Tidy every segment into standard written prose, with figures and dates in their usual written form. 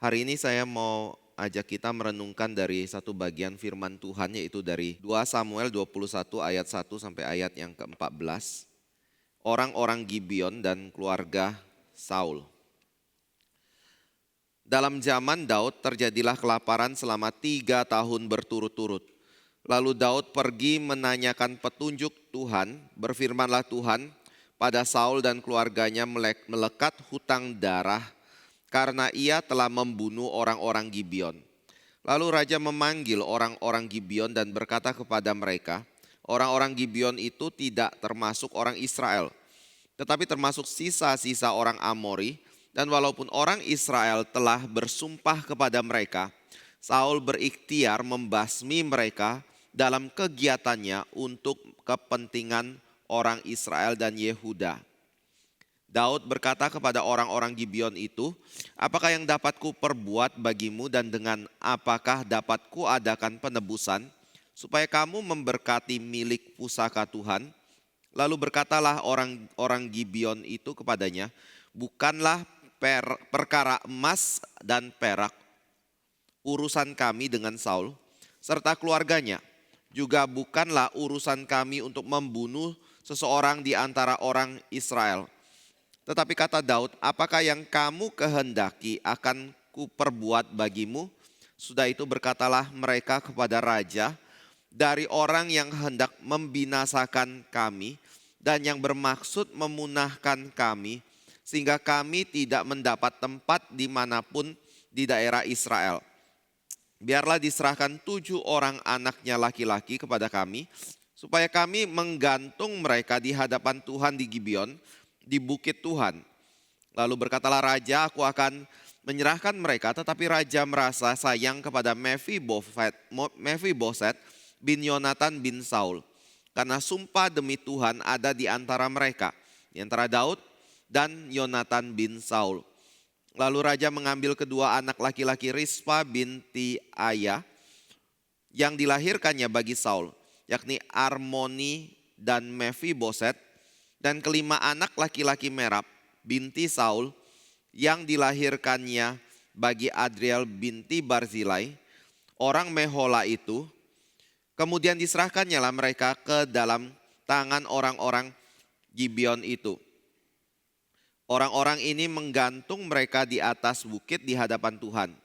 Hari ini saya mau ajak kita merenungkan dari satu bagian firman Tuhan, yaitu dari 2 Samuel 21 ayat 1 sampai ayat yang ke-14. Orang-orang Gibeon dan keluarga Saul. Dalam zaman Daud terjadilah kelaparan selama 3 tahun berturut-turut. Lalu Daud pergi menanyakan petunjuk Tuhan, berfirmanlah Tuhan pada Saul dan keluarganya melekat hutang darah karena ia telah membunuh orang-orang Gibeon. Lalu raja memanggil orang-orang Gibeon dan berkata kepada mereka, orang-orang Gibeon itu tidak termasuk orang Israel, tetapi termasuk sisa-sisa orang Amori, dan walaupun orang Israel telah bersumpah kepada mereka, Saul berikhtiar membasmi mereka dalam kegiatannya untuk kepentingan orang Israel dan Yehuda. Daud berkata kepada orang-orang Gibeon itu, apakah yang dapat ku perbuat bagimu dan dengan apakah dapat ku adakan penebusan, supaya kamu memberkati milik pusaka Tuhan? Lalu berkatalah orang-orang Gibeon itu kepadanya, bukanlah perkara emas dan perak urusan kami dengan Saul serta keluarganya, juga bukanlah urusan kami untuk membunuh seseorang di antara orang Israel. Tetapi kata Daud, apakah yang kamu kehendaki akan kuperbuat bagimu? Sudah itu berkatalah mereka kepada raja, dari orang yang hendak membinasakan kami dan yang bermaksud memunahkan kami, sehingga kami tidak mendapat tempat dimanapun di daerah Israel. Biarlah diserahkan 7 orang anaknya laki-laki kepada kami, supaya kami menggantung mereka di hadapan Tuhan di Gibeon, di bukit Tuhan. Lalu berkatalah raja, aku akan menyerahkan mereka, tetapi raja merasa sayang kepada Mephiboset bin Yonatan bin Saul, karena sumpah demi Tuhan ada di antara mereka, di antara Daud dan Yonatan bin Saul. Lalu raja mengambil kedua anak laki-laki Rispa binti Aya yang dilahirkannya bagi Saul, yakni Armoni dan Mephiboset, dan kelima anak laki-laki Merab binti Saul yang dilahirkannya bagi Adriel binti Barzilai, orang Mehola itu. Kemudian diserahkannya lah mereka ke dalam tangan orang-orang Gibeon itu. Orang-orang ini menggantung mereka di atas bukit di hadapan Tuhan.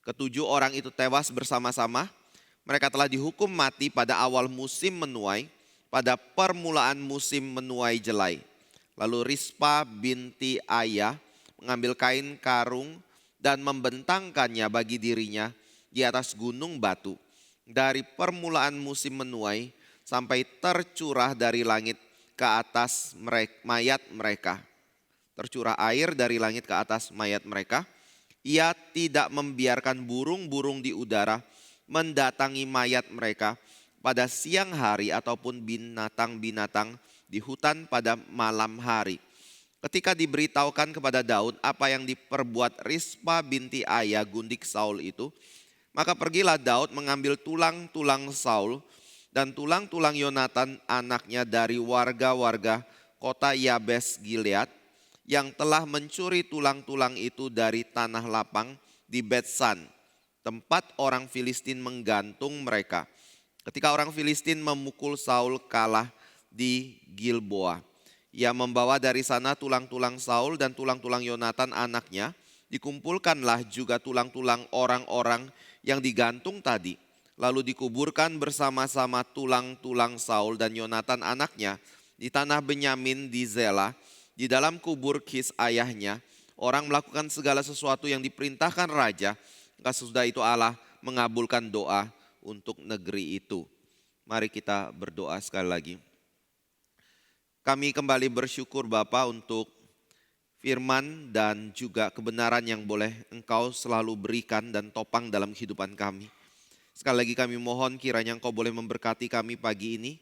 Ketujuh orang itu tewas bersama-sama. Mereka telah dihukum mati pada awal musim menuai, pada permulaan musim menuai jelai. Lalu Rispa binti Aya mengambil kain karung dan membentangkannya bagi dirinya di atas gunung batu. Dari permulaan musim menuai sampai tercurah dari langit ke atas mayat mereka. Tercurah air dari langit ke atas mayat mereka. Ia tidak membiarkan burung-burung di udara mendatangi mayat mereka pada siang hari ataupun binatang-binatang di hutan pada malam hari. Ketika diberitahukan kepada Daud apa yang diperbuat Rispa binti Aya gundik Saul itu, maka pergilah Daud mengambil tulang-tulang Saul dan tulang-tulang Yonatan anaknya dari warga-warga kota Yabes Gilead yang telah mencuri tulang-tulang itu dari tanah lapang di Betsan, tempat orang Filistin menggantung mereka. Ketika orang Filistin memukul Saul kalah di Gilboa, ia membawa dari sana tulang-tulang Saul dan tulang-tulang Yonatan anaknya. Dikumpulkanlah juga tulang-tulang orang-orang yang digantung tadi. Lalu dikuburkan bersama-sama tulang-tulang Saul dan Yonatan anaknya di tanah Benyamin di Zela, di dalam kubur Kis ayahnya. Orang melakukan segala sesuatu yang diperintahkan raja. Sesudah itu Allah mengabulkan doa untuk negeri itu. Mari kita berdoa sekali lagi. Kami kembali bersyukur Bapa untuk firman dan juga kebenaran yang boleh Engkau selalu berikan dan topang dalam kehidupan kami. Sekali lagi kami mohon kiranya Engkau boleh memberkati kami pagi ini.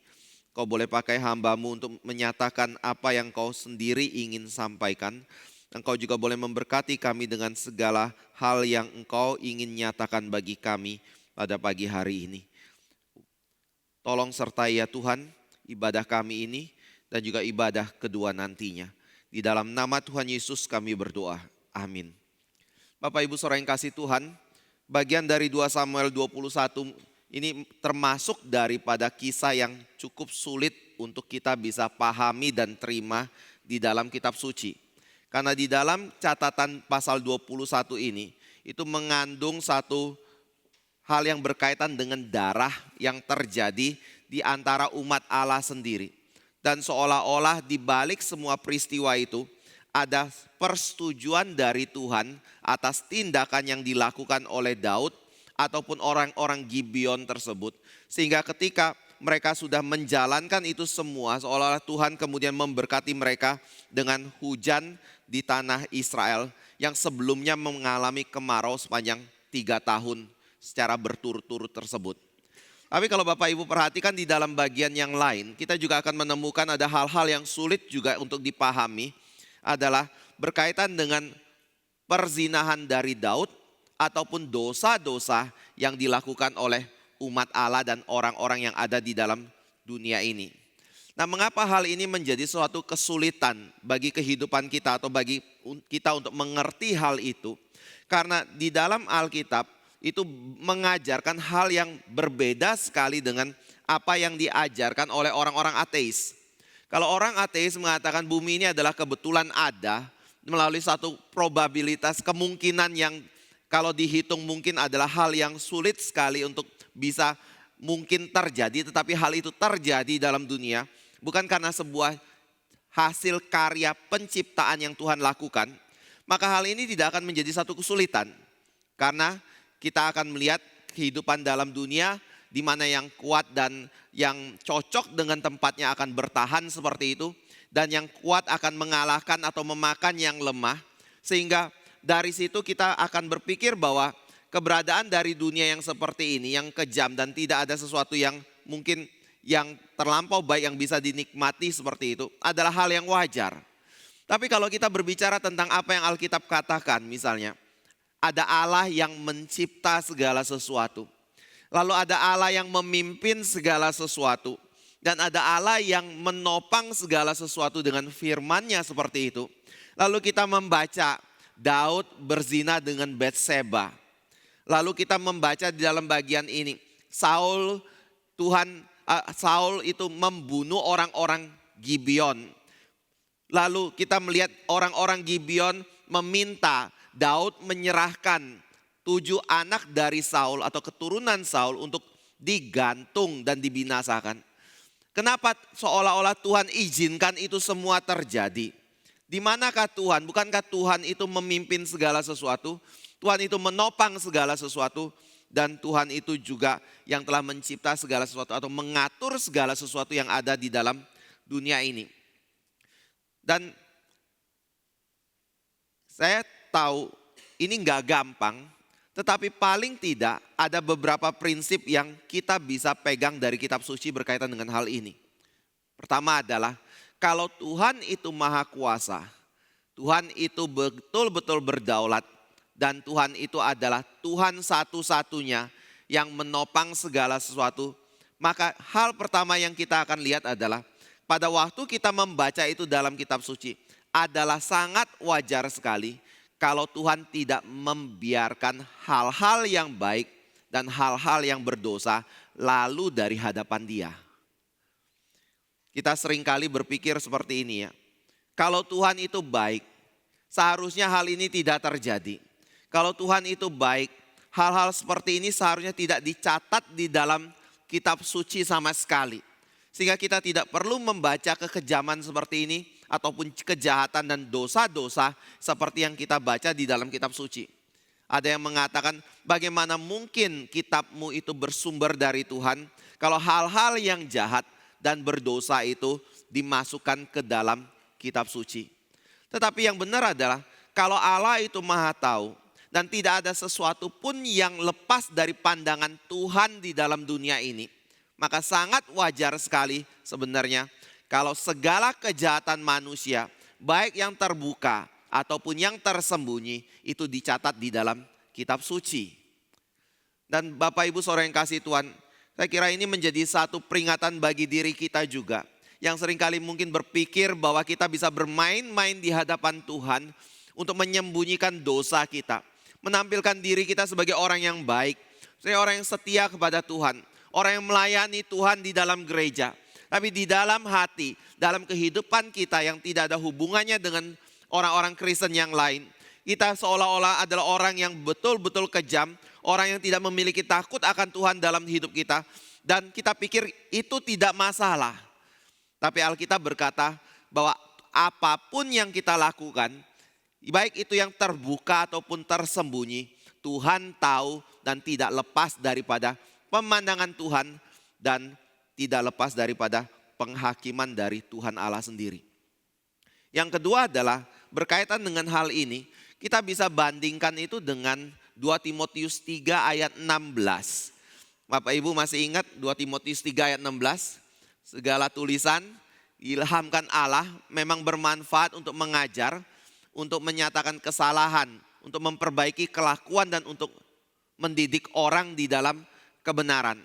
Kau boleh pakai hamba-Mu untuk menyatakan apa yang Kau sendiri ingin sampaikan. Engkau juga boleh memberkati kami dengan segala hal yang Engkau ingin nyatakan bagi kami pada pagi hari ini. Tolong sertai ya Tuhan ibadah kami ini dan juga ibadah kedua nantinya. Di dalam nama Tuhan Yesus kami berdoa. Amin. Bapak Ibu Saudara yang kasih Tuhan, bagian dari 2 Samuel 21 ini termasuk daripada kisah yang cukup sulit untuk kita bisa pahami dan terima di dalam kitab suci. Karena di dalam catatan pasal 21 ini, itu mengandung satu hal yang berkaitan dengan darah yang terjadi di antara umat Allah sendiri. Dan seolah-olah di balik semua peristiwa itu ada persetujuan dari Tuhan atas tindakan yang dilakukan oleh Daud ataupun orang-orang Gibeon tersebut. Sehingga ketika mereka sudah menjalankan itu semua, seolah-olah Tuhan kemudian memberkati mereka dengan hujan di tanah Israel yang sebelumnya mengalami kemarau sepanjang 3 tahun secara berturut-turut tersebut. Tapi kalau Bapak Ibu perhatikan di dalam bagian yang lain, kita juga akan menemukan ada hal-hal yang sulit juga untuk dipahami, adalah berkaitan dengan perzinahan dari Daud ataupun dosa-dosa yang dilakukan oleh umat Allah dan orang-orang yang ada di dalam dunia ini. Nah, mengapa hal ini menjadi suatu kesulitan bagi kehidupan kita atau bagi kita untuk mengerti hal itu? Karena di dalam Alkitab itu mengajarkan hal yang berbeda sekali dengan apa yang diajarkan oleh orang-orang ateis. Kalau orang ateis mengatakan bumi ini adalah kebetulan ada melalui satu probabilitas kemungkinan yang kalau dihitung mungkin adalah hal yang sulit sekali untuk bisa mungkin terjadi, tetapi hal itu terjadi dalam dunia bukan karena sebuah hasil karya penciptaan yang Tuhan lakukan, maka hal ini tidak akan menjadi satu kesulitan. Karena kita akan melihat kehidupan dalam dunia di mana yang kuat dan yang cocok dengan tempatnya akan bertahan seperti itu. Dan yang kuat akan mengalahkan atau memakan yang lemah. Sehingga dari situ kita akan berpikir bahwa keberadaan dari dunia yang seperti ini, yang kejam dan tidak ada sesuatu yang mungkin yang terlampau baik yang bisa dinikmati seperti itu adalah hal yang wajar. Tapi kalau kita berbicara tentang apa yang Alkitab katakan misalnya, ada Allah yang mencipta segala sesuatu. Lalu ada Allah yang memimpin segala sesuatu. Dan ada Allah yang menopang segala sesuatu dengan firman-Nya seperti itu. Lalu kita membaca Daud berzina dengan Batseba. Lalu kita membaca di dalam bagian ini, Saul itu membunuh orang-orang Gibeon. Lalu kita melihat orang-orang Gibeon meminta Daud menyerahkan 7 anak dari Saul atau keturunan Saul untuk digantung dan dibinasakan. Kenapa seolah-olah Tuhan izinkan itu semua terjadi? Di manakah Tuhan? Bukankah Tuhan itu memimpin segala sesuatu? Tuhan itu menopang segala sesuatu. Dan Tuhan itu juga yang telah mencipta segala sesuatu atau mengatur segala sesuatu yang ada di dalam dunia ini. Dan saya tahu ini nggak gampang, tetapi paling tidak ada beberapa prinsip yang kita bisa pegang dari kitab suci berkaitan dengan hal ini. Pertama adalah kalau Tuhan itu maha kuasa, Tuhan itu betul-betul berdaulat, dan Tuhan itu adalah Tuhan satu-satunya yang menopang segala sesuatu. Maka hal pertama yang kita akan lihat adalah pada waktu kita membaca itu dalam kitab suci adalah sangat wajar sekali kalau Tuhan tidak membiarkan hal-hal yang baik dan hal-hal yang berdosa lalu dari hadapan Dia. Kita seringkali berpikir seperti ini ya. Kalau Tuhan itu baik, seharusnya hal ini tidak terjadi. Kalau Tuhan itu baik, hal-hal seperti ini seharusnya tidak dicatat di dalam kitab suci sama sekali. Sehingga kita tidak perlu membaca kekejaman seperti ini ataupun kejahatan dan dosa-dosa seperti yang kita baca di dalam kitab suci. Ada yang mengatakan bagaimana mungkin kitabmu itu bersumber dari Tuhan kalau hal-hal yang jahat dan berdosa itu dimasukkan ke dalam kitab suci. Tetapi yang benar adalah kalau Allah itu maha tahu dan tidak ada sesuatu pun yang lepas dari pandangan Tuhan di dalam dunia ini, maka sangat wajar sekali sebenarnya kalau segala kejahatan manusia, baik yang terbuka ataupun yang tersembunyi, itu dicatat di dalam kitab suci. Dan Bapak Ibu Saudara yang kasih Tuhan, saya kira ini menjadi satu peringatan bagi diri kita juga. Yang seringkali mungkin berpikir bahwa kita bisa bermain-main di hadapan Tuhan untuk menyembunyikan dosa kita. menampilkan diri kita sebagai orang yang baik, sebagai orang yang setia kepada Tuhan, orang yang melayani Tuhan di dalam gereja. Tapi di dalam hati, dalam kehidupan kita yang tidak ada hubungannya dengan orang-orang Kristen yang lain, kita seolah-olah adalah orang yang betul-betul kejam, orang yang tidak memiliki takut akan Tuhan dalam hidup kita. Dan kita pikir itu tidak masalah. Tapi Alkitab berkata bahwa apapun yang kita lakukan, baik itu yang terbuka ataupun tersembunyi, Tuhan tahu dan tidak lepas daripada pemandangan Tuhan dan tidak lepas daripada penghakiman dari Tuhan Allah sendiri. Yang kedua adalah berkaitan dengan hal ini, kita bisa bandingkan itu dengan 2 Timotius 3 ayat 16. Bapak Ibu masih ingat 2 Timotius 3 ayat 16? Segala tulisan diilhamkan Allah memang bermanfaat untuk mengajar, untuk menyatakan kesalahan, untuk memperbaiki kelakuan dan untuk mendidik orang di dalam kebenaran.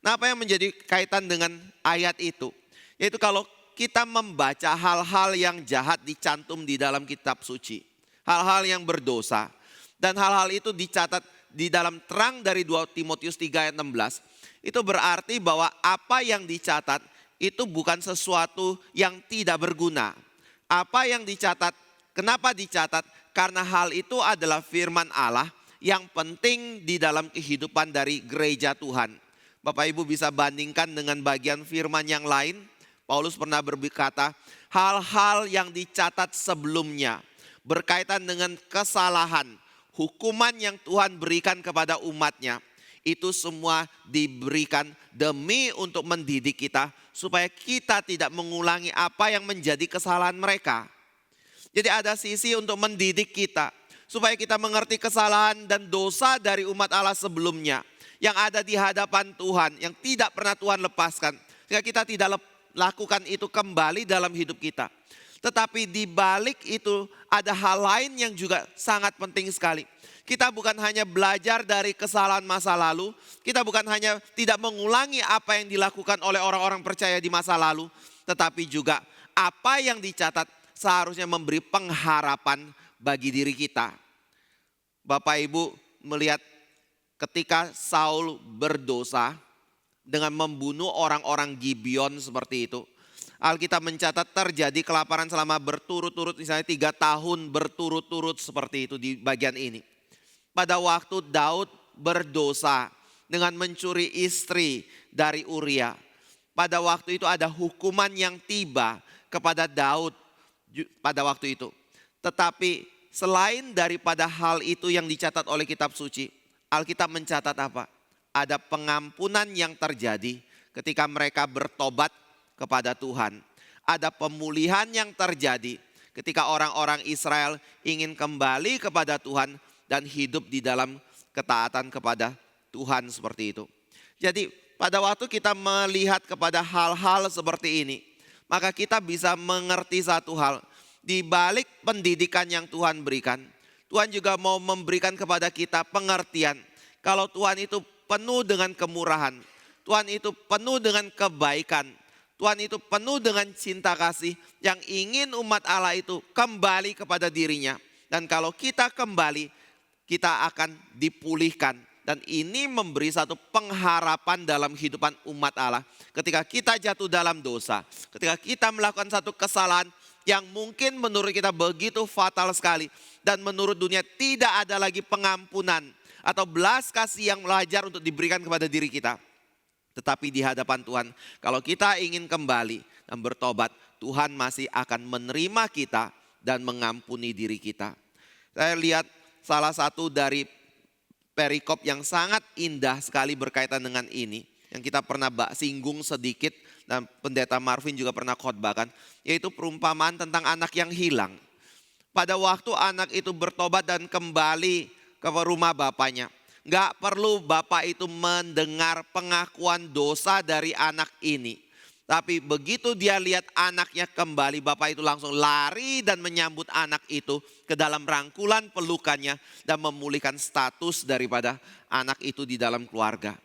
Nah, apa yang menjadi kaitan dengan ayat itu? Yaitu kalau kita membaca hal-hal yang jahat dicantum di dalam kitab suci, hal-hal yang berdosa, dan hal-hal itu dicatat di dalam terang dari 2 Timotius 3 ayat 16, itu berarti bahwa apa yang dicatat itu bukan sesuatu yang tidak berguna. Apa yang dicatat, kenapa dicatat? Karena hal itu adalah firman Allah yang penting di dalam kehidupan dari gereja Tuhan. Bapak Ibu bisa bandingkan dengan bagian firman yang lain. Paulus pernah berkata, hal-hal yang dicatat sebelumnya berkaitan dengan kesalahan, hukuman yang Tuhan berikan kepada umatnya, itu semua diberikan demi untuk mendidik kita supaya kita tidak mengulangi apa yang menjadi kesalahan mereka. Jadi ada sisi untuk mendidik kita supaya kita mengerti kesalahan dan dosa dari umat Allah sebelumnya yang ada di hadapan Tuhan, yang tidak pernah Tuhan lepaskan. Sehingga kita tidak lakukan itu kembali dalam hidup kita. Tetapi di balik itu ada hal lain yang juga sangat penting sekali. Kita bukan hanya belajar dari kesalahan masa lalu, kita bukan hanya tidak mengulangi apa yang dilakukan oleh orang-orang percaya di masa lalu, tetapi juga apa yang dicatat seharusnya memberi pengharapan bagi diri kita. Bapak Ibu melihat ketika Saul berdosa dengan membunuh orang-orang Gibeon seperti itu, Alkitab mencatat terjadi kelaparan selama berturut-turut, misalnya 3 tahun berturut-turut seperti itu di bagian ini. Pada waktu Daud berdosa dengan mencuri istri dari Uria, pada waktu itu ada hukuman yang tiba kepada Daud pada waktu itu. Tetapi selain daripada hal itu yang dicatat oleh kitab suci, Alkitab mencatat apa? Ada pengampunan yang terjadi ketika mereka bertobat kepada Tuhan. Ada pemulihan yang terjadi ketika orang-orang Israel ingin kembali kepada Tuhan dan hidup di dalam ketaatan kepada Tuhan seperti itu. Jadi pada waktu kita melihat kepada hal-hal seperti ini, maka kita bisa mengerti satu hal. Di balik pendidikan yang Tuhan berikan, Tuhan juga mau memberikan kepada kita pengertian. Kalau Tuhan itu penuh dengan kemurahan, Tuhan itu penuh dengan kebaikan, Tuhan itu penuh dengan cinta kasih yang ingin umat Allah itu kembali kepada dirinya. Dan kalau kita kembali, kita akan dipulihkan. Dan ini memberi satu pengharapan dalam kehidupan umat Allah. Ketika kita jatuh dalam dosa, ketika kita melakukan satu kesalahan yang mungkin menurut kita begitu fatal sekali. Dan menurut dunia tidak ada lagi pengampunan atau belas kasih yang belajar untuk diberikan kepada diri kita. Tetapi di hadapan Tuhan, kalau kita ingin kembali dan bertobat, Tuhan masih akan menerima kita dan mengampuni diri kita. Saya lihat salah satu dari perikop yang sangat indah sekali berkaitan dengan ini, yang kita pernah singgung sedikit dan pendeta Marvin juga pernah khotbahkan, yaitu perumpamaan tentang anak yang hilang. Pada waktu anak itu bertobat dan kembali ke rumah bapaknya, gak perlu bapak itu mendengar pengakuan dosa dari anak ini. Tapi begitu dia lihat anaknya kembali, bapak itu langsung lari dan menyambut anak itu ke dalam rangkulan pelukannya dan memulihkan status daripada anak itu di dalam keluarga.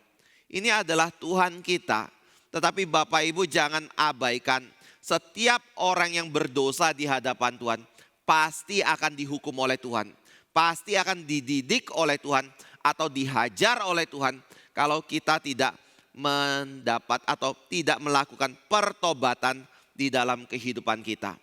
Ini adalah Tuhan kita. Tetapi Bapak Ibu jangan abaikan, setiap orang yang berdosa di hadapan Tuhan pasti akan dihukum oleh Tuhan. pasti akan dididik oleh Tuhan atau dihajar oleh Tuhan kalau kita tidak mendapat atau tidak melakukan pertobatan di dalam kehidupan kita.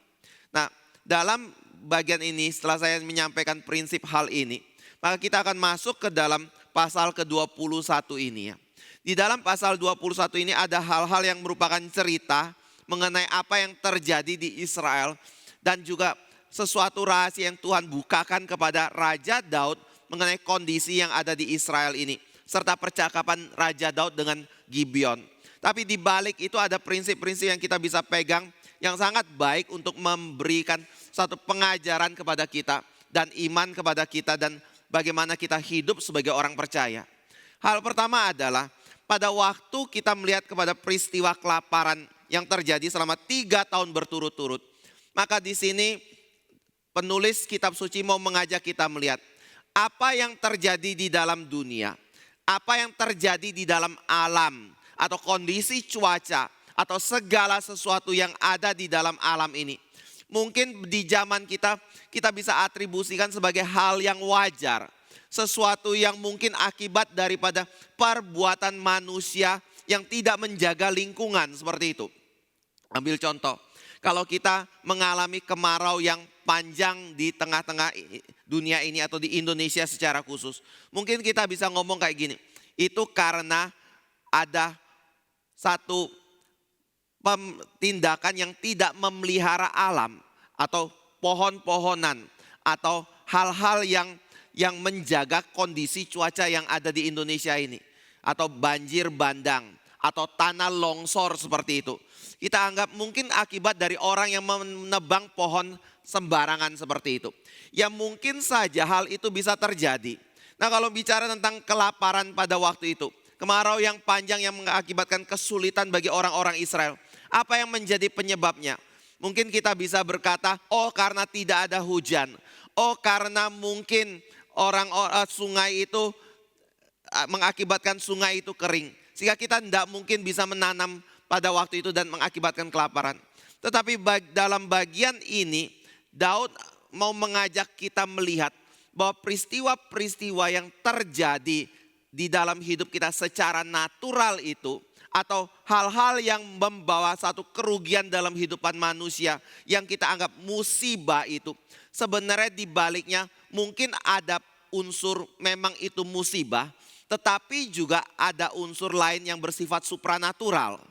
Nah, dalam bagian ini setelah saya menyampaikan prinsip hal ini, maka kita akan masuk ke dalam pasal ke-21 ini ya. Di dalam pasal 21 ini ada hal-hal yang merupakan cerita mengenai apa yang terjadi di Israel dan juga sesuatu rahasia yang Tuhan bukakan kepada Raja Daud mengenai kondisi yang ada di Israel ini, serta percakapan Raja Daud dengan Gibeon. Tapi di balik itu ada prinsip-prinsip yang kita bisa pegang yang sangat baik untuk memberikan satu pengajaran kepada kita dan iman kepada kita dan bagaimana kita hidup sebagai orang percaya. Hal pertama adalah pada waktu kita melihat kepada peristiwa kelaparan yang terjadi selama 3 tahun berturut-turut, maka di sini penulis kitab suci mau mengajak kita melihat apa yang terjadi di dalam dunia, apa yang terjadi di dalam alam atau kondisi cuaca atau segala sesuatu yang ada di dalam alam ini. Mungkin di zaman kita bisa atribusikan sebagai hal yang wajar. Sesuatu yang mungkin akibat daripada perbuatan manusia yang tidak menjaga lingkungan seperti itu. Ambil contoh, kalau kita mengalami kemarau yang panjang di tengah-tengah dunia ini atau di Indonesia secara khusus. Mungkin kita bisa ngomong kayak gini, itu karena ada satu tindakan yang tidak memelihara alam atau pohon-pohonan atau hal-hal yang menjaga kondisi cuaca yang ada di Indonesia ini. Atau banjir bandang atau tanah longsor seperti itu. Kita anggap mungkin akibat dari orang yang menebang pohon sembarangan seperti itu. Ya mungkin saja hal itu bisa terjadi. Nah kalau bicara tentang kelaparan pada waktu itu, kemarau yang panjang yang mengakibatkan kesulitan bagi orang-orang Israel. Apa yang menjadi penyebabnya? Mungkin kita bisa berkata, oh karena tidak ada hujan. Oh karena mungkin sungai itu mengakibatkan sungai itu kering. Sehingga kita tidak mungkin bisa menanam pada waktu itu dan mengakibatkan kelaparan. Tetapi dalam bagian ini, Daud mau mengajak kita melihat bahwa peristiwa-peristiwa yang terjadi di dalam hidup kita secara natural itu, atau hal-hal yang membawa satu kerugian dalam kehidupan manusia yang kita anggap musibah itu, sebenarnya di baliknya mungkin ada unsur memang itu musibah, tetapi juga ada unsur lain yang bersifat supranatural,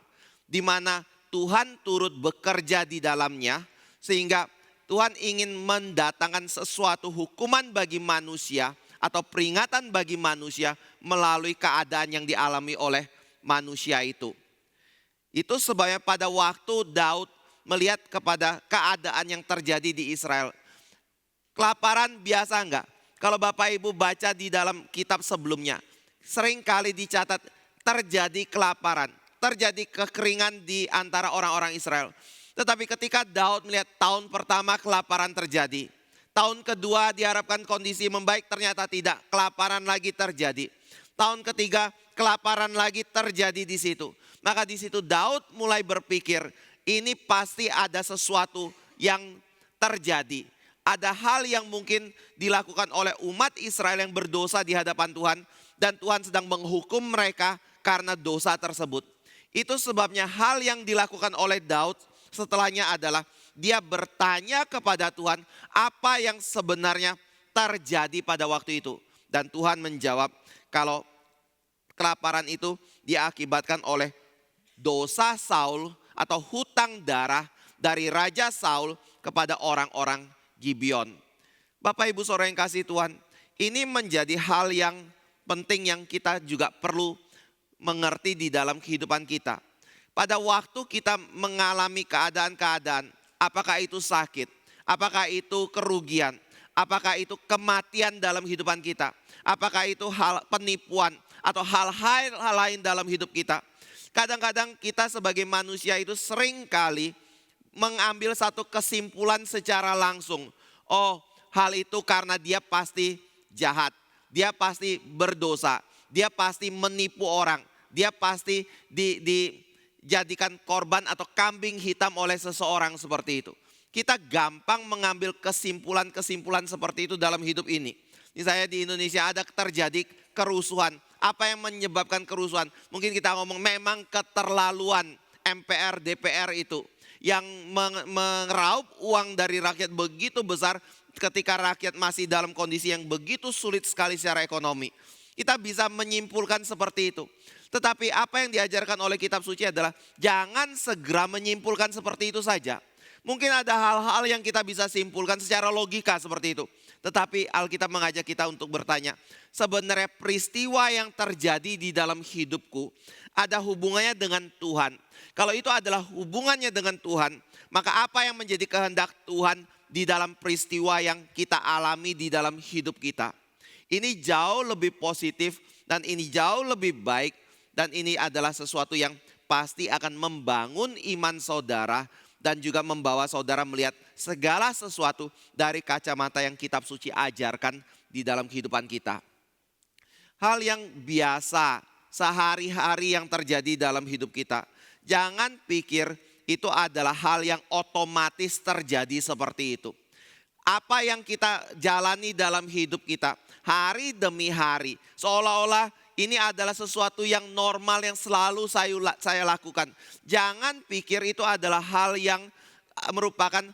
di mana Tuhan turut bekerja di dalamnya, sehingga Tuhan ingin mendatangkan sesuatu hukuman bagi manusia atau peringatan bagi manusia melalui keadaan yang dialami oleh manusia itu. Itu sebabnya pada waktu Daud melihat kepada keadaan yang terjadi di Israel. Kelaparan biasa enggak? Kalau Bapak Ibu baca di dalam kitab sebelumnya, sering kali dicatat terjadi kelaparan, terjadi kekeringan di antara orang-orang Israel. Tetapi ketika Daud melihat tahun pertama kelaparan terjadi, tahun kedua diharapkan kondisi membaik, ternyata tidak, kelaparan lagi terjadi. Tahun ketiga kelaparan lagi terjadi di situ. Maka di situ Daud mulai berpikir, ini pasti ada sesuatu yang terjadi. Ada hal yang mungkin dilakukan oleh umat Israel yang berdosa di hadapan Tuhan, dan Tuhan sedang menghukum mereka karena dosa tersebut. Itu sebabnya hal yang dilakukan oleh Daud setelahnya adalah dia bertanya kepada Tuhan apa yang sebenarnya terjadi pada waktu itu. Dan Tuhan menjawab kalau kelaparan itu diakibatkan oleh dosa Saul atau hutang darah dari Raja Saul kepada orang-orang Gibeon. Bapak Ibu Saudara yang kasih Tuhan, ini menjadi hal yang penting yang kita juga perlu mengerti di dalam kehidupan kita. Pada waktu kita mengalami keadaan-keadaan, apakah itu sakit, apakah itu kerugian, apakah itu kematian dalam kehidupan kita, apakah itu hal penipuan atau hal-hal lain dalam hidup kita. Kadang-kadang kita sebagai manusia itu sering kali mengambil satu kesimpulan secara langsung. Oh, hal itu karena dia pasti jahat, dia pasti berdosa, dia pasti menipu orang, dia pasti dijadikan korban atau kambing hitam oleh seseorang seperti itu. Kita gampang mengambil kesimpulan-kesimpulan seperti itu dalam hidup ini. Misalnya di Indonesia ada terjadi kerusuhan. Apa yang menyebabkan kerusuhan? Mungkin kita ngomong memang keterlaluan MPR, DPR itu. Yang meraup uang dari rakyat begitu besar ketika rakyat masih dalam kondisi yang begitu sulit sekali secara ekonomi. Kita bisa menyimpulkan seperti itu. Tetapi apa yang diajarkan oleh kitab suci adalah jangan segera menyimpulkan seperti itu saja. Mungkin ada hal-hal yang kita bisa simpulkan secara logika seperti itu. Tetapi Alkitab mengajak kita untuk bertanya, sebenarnya peristiwa yang terjadi di dalam hidupku ada hubungannya dengan Tuhan. Kalau itu adalah hubungannya dengan Tuhan, maka apa yang menjadi kehendak Tuhan di dalam peristiwa yang kita alami di dalam hidup kita? Ini jauh lebih positif dan ini jauh lebih baik, dan ini adalah sesuatu yang pasti akan membangun iman saudara dan juga membawa saudara melihat segala sesuatu dari kacamata yang kitab suci ajarkan di dalam kehidupan kita. Hal yang biasa sehari-hari yang terjadi dalam hidup kita. Jangan pikir itu adalah hal yang otomatis terjadi seperti itu. Apa yang kita jalani dalam hidup kita hari demi hari, seolah-olah ini adalah sesuatu yang normal yang selalu saya lakukan. Jangan pikir itu adalah hal yang merupakan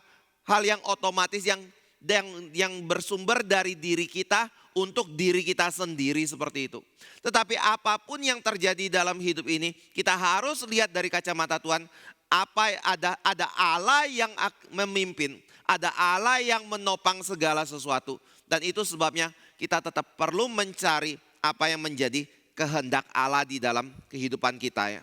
hal yang otomatis yang bersumber dari diri kita untuk diri kita sendiri seperti itu. Tetapi apapun yang terjadi dalam hidup ini, kita harus lihat dari kacamata Tuhan. Ada Allah yang memimpin, ada Allah yang menopang segala sesuatu. Dan itu sebabnya kita tetap perlu mencari apa yang menjadi kehendak Allah di dalam kehidupan kita ya.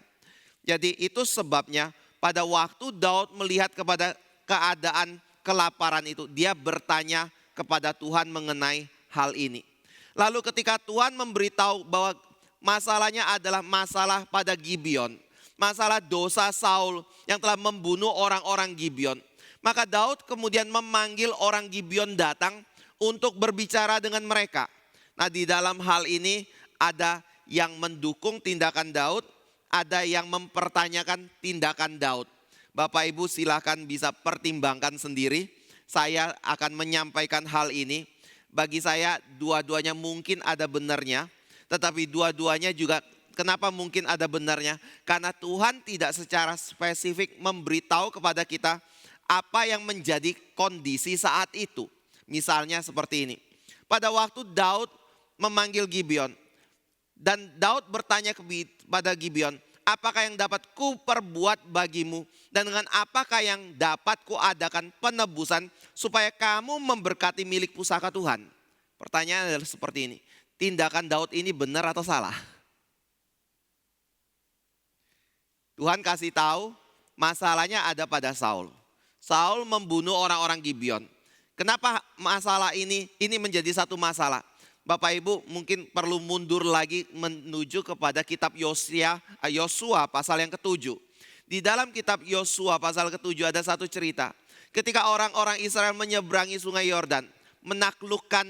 Jadi itu sebabnya pada waktu Daud melihat kepada keadaan kelaparan itu, dia bertanya kepada Tuhan mengenai hal ini. Lalu ketika Tuhan memberitahu bahwa masalahnya adalah masalah pada Gibeon, masalah dosa Saul yang telah membunuh orang-orang Gibeon, maka Daud kemudian memanggil orang Gibeon datang untuk berbicara dengan mereka. Nah, di dalam hal ini ada yang mendukung tindakan Daud, ada yang mempertanyakan tindakan Daud. Bapak Ibu silakan bisa pertimbangkan sendiri. Saya akan menyampaikan hal ini. Bagi saya dua-duanya mungkin ada benarnya, tetapi dua-duanya juga kenapa mungkin ada benarnya? Karena Tuhan tidak secara spesifik memberitahu kepada kita apa yang menjadi kondisi saat itu. Misalnya seperti ini. Pada waktu Daud memanggil Gibeon, dan Daud bertanya kepada Gibeon, apakah yang dapat ku perbuat bagimu, dan dengan apakah yang dapat ku adakan penebusan supaya kamu memberkati milik pusaka Tuhan. Pertanyaan adalah seperti ini, tindakan Daud ini benar atau salah? Tuhan kasih tahu masalahnya ada pada Saul. Saul membunuh orang-orang Gibeon. Kenapa masalah ini menjadi satu masalah? Bapak Ibu mungkin perlu mundur lagi menuju kepada kitab Yosua pasal yang ke-7. Di dalam kitab Yosua pasal ke-7 ada satu cerita. Ketika orang-orang Israel menyeberangi sungai Yordan, menaklukkan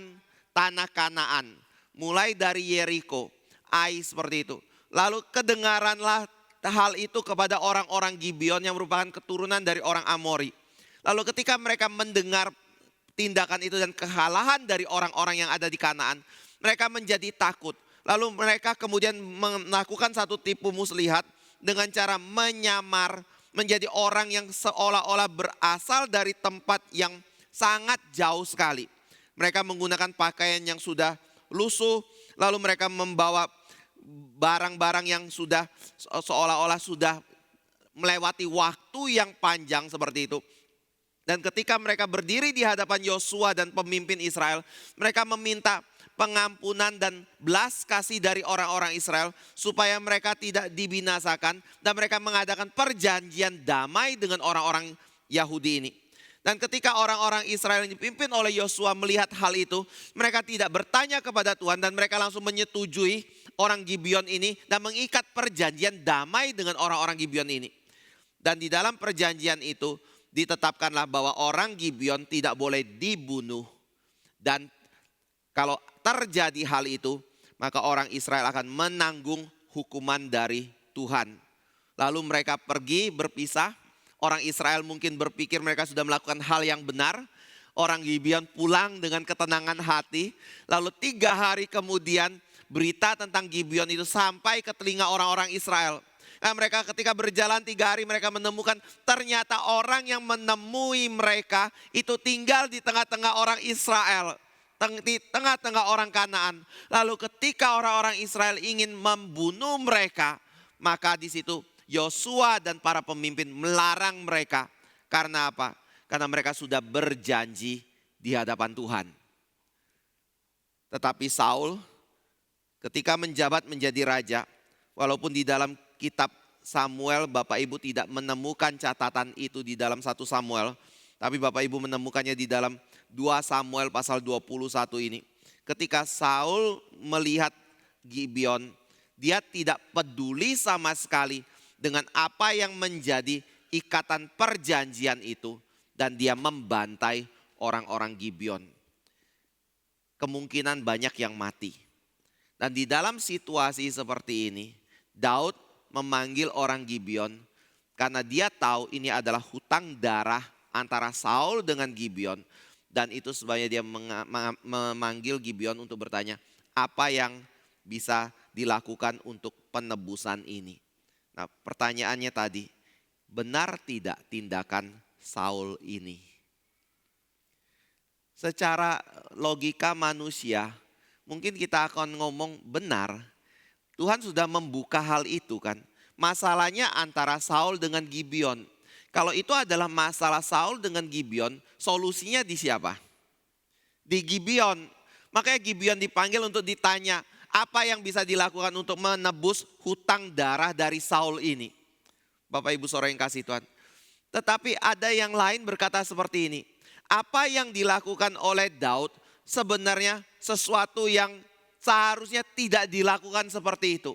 tanah Kanaan, mulai dari Yeriko, Ai seperti itu. Lalu kedengaranlah hal itu kepada orang-orang Gibeon yang merupakan keturunan dari orang Amori. Lalu ketika mereka mendengar tindakan itu dan kekalahan dari orang-orang yang ada di Kanaan, mereka menjadi takut. Lalu mereka kemudian melakukan satu tipu muslihat dengan cara menyamar menjadi orang yang seolah-olah berasal dari tempat yang sangat jauh sekali. Mereka menggunakan pakaian yang sudah lusuh, lalu mereka membawa barang-barang yang sudah seolah-olah sudah melewati waktu yang panjang seperti itu. Dan ketika mereka berdiri di hadapan Yosua dan pemimpin Israel, mereka meminta pengampunan dan belas kasih dari orang-orang Israel supaya mereka tidak dibinasakan, dan mereka mengadakan perjanjian damai dengan orang-orang Yahudi ini. Dan ketika orang-orang Israel yang dipimpin oleh Yosua melihat hal itu, mereka tidak bertanya kepada Tuhan dan mereka langsung menyetujui orang Gibeon ini dan mengikat perjanjian damai dengan orang-orang Gibeon ini. Dan di dalam perjanjian itu ditetapkanlah bahwa orang Gibeon tidak boleh dibunuh. Dan kalau terjadi hal itu, maka orang Israel akan menanggung hukuman dari Tuhan. Lalu mereka pergi berpisah. Orang Israel mungkin berpikir mereka sudah melakukan hal yang benar. Orang Gibeon pulang dengan ketenangan hati. Lalu 3 hari kemudian berita tentang Gibeon itu sampai ke telinga orang-orang Israel. Nah, mereka ketika berjalan 3 hari mereka menemukan ternyata orang yang menemui mereka itu tinggal di tengah-tengah orang Israel. Di tengah-tengah orang Kanaan. Lalu ketika orang-orang Israel ingin membunuh mereka, maka di situ Yosua dan para pemimpin melarang mereka. Karena apa? Karena mereka sudah berjanji di hadapan Tuhan. Tetapi Saul ketika menjabat menjadi raja, walaupun di dalam kitab Samuel Bapak Ibu tidak menemukan catatan itu di dalam 1 Samuel, tapi Bapak Ibu menemukannya di dalam 2 Samuel pasal 21 ini. Ketika Saul melihat Gibeon, dia tidak peduli sama sekali dengan apa yang menjadi ikatan perjanjian itu. Dan dia membantai orang-orang Gibeon. Kemungkinan banyak yang mati. Dan di dalam situasi seperti ini, Daud memanggil orang Gibeon karena dia tahu ini adalah hutang darah antara Saul dengan Gibeon. Dan itu sebabnya dia memanggil Gibeon untuk bertanya apa yang bisa dilakukan untuk penebusan ini. Nah, pertanyaannya tadi, benar tidak tindakan Saul ini? Secara logika manusia, mungkin kita akan ngomong benar. Tuhan sudah membuka hal itu kan. Masalahnya antara Saul dengan Gibeon. Kalau itu adalah masalah Saul dengan Gibeon, solusinya di siapa? Di Gibeon. Makanya Gibeon dipanggil untuk ditanya, apa yang bisa dilakukan untuk menebus hutang darah dari Saul ini? Bapak Ibu Saudara yang kasih Tuhan. Tetapi ada yang lain berkata seperti ini. Apa yang dilakukan oleh Daud sebenarnya sesuatu yang seharusnya tidak dilakukan seperti itu.